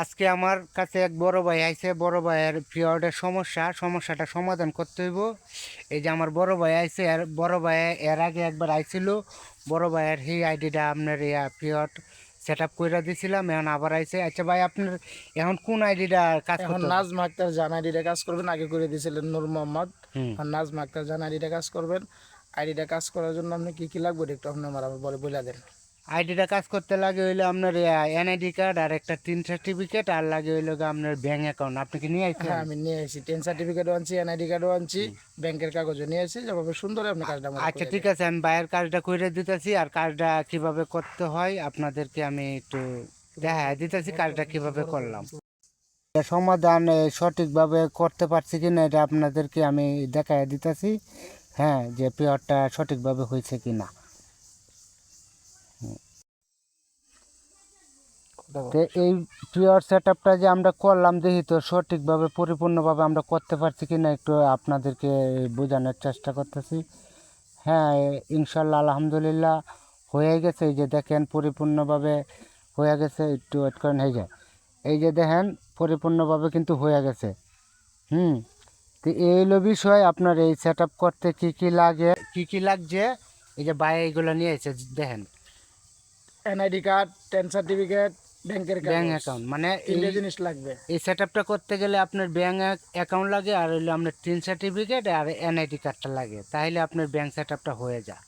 আজকে আমার কাছে এক বড় ভাই আইছে, বড় ভাইয়ের পিরিয়ডের সমস্যাটা সমাধান করতে হইব। এই যে আমার বড় ভাই আইছে, আর বড় ভাই এর আগে একবার আইছিল, বড় ভাইয়ের সেই আইডিটা আপনার পিরিয়ড সেট আপ করে দিয়েছিলাম, এখন আবার আইছে। আচ্ছা ভাই, আপনার এখন কোন আইডিটা কাজ এখন করতে হবে? নাজমা আক্তার জান আইডিটা কাজ করবেন, আগে করে দিয়েছিলেন নূর মোহাম্মদ। হুম। আর নাজমা আক্তার জান আইডিটা কাজ করবেন। আইডিটা কাজ করার জন্য আপনি কি কি লাগবে একটু আপনি আমার আবার বলে দেন। আইডিটা কাজ করতে লাগে হইলো আপনার এনআইডি কার্ড আর একটা 3 সার্টিফিকেট, আর লাগে হইলো আপনার ব্যাঙ্ক অ্যাকাউন্ট। আপনি কি নিয়ে আইছেন? হ্যাঁ, আমি নিয়ে আসি 10 সার্টিফিকেটও আনছি, এনআইডি কার্ডও আনছি, ব্যাংকের কাগজও নিয়ে আসি, যেভাবে সুন্দর আপনি কাজটা আমার আচ্ছা করে ঠিক দেন। আছে, আমি বাইরের কাজটা করে দিতেছি, আর কাজটা কিভাবে করতে হয় আপনাদেরকে আমি একটু দেখা দিতেছি কাজটা কিভাবে করলাম। এটা সমাধান সঠিকভাবে করতে পারছি কিনা এটা আপনাদেরকে আমি দেখাই দিতেছি। হ্যাঁ, যে পেয়ারটা সঠিকভাবে হয়েছে কিনা। তো এই পিওর সেট আপটা যে আমরা করলাম, দেখি তো সঠিকভাবে পরিপূর্ণভাবে আমরা করতে পারছি কিনা, একটু আপনাদেরকে বোঝানোর চেষ্টা করতেছি। হ্যাঁ, ইনশাল্লাহ আলহামদুলিল্লাহ হয়ে গেছে। এই যে দেখেন পরিপূর্ণভাবে হয়ে গেছে, একটু ওয়েট করেন। হয়ে যায়, এই যে দেখেন পরিপূর্ণভাবে কিন্তু হয়ে গেছে। হুম। তো এই হলো বিষয়, আপনার এই সেট আপ করতে কী কী লাগে, কী কী লাগছে। এই যে বাইরে এইগুলো নিয়ে এসে দেখেন। এনআইডি কার্ড, 10 সার্টিফিকেট, ব্যাংকের ব্যাঙ্ক কাগজ, অ্যাকাউন্ট মানে এই তিনটে জিনিস লাগবে। এই সেট আপটা করতে গেলে আপনার ব্যাঙ্ক অ্যাকাউন্ট লাগে, আর হইলো আপনার 3 সার্টিফিকেট আর এনআইডি কার্ডটা লাগে, তাহলে আপনার ব্যাঙ্ক সেট আপটা হয়ে যায়।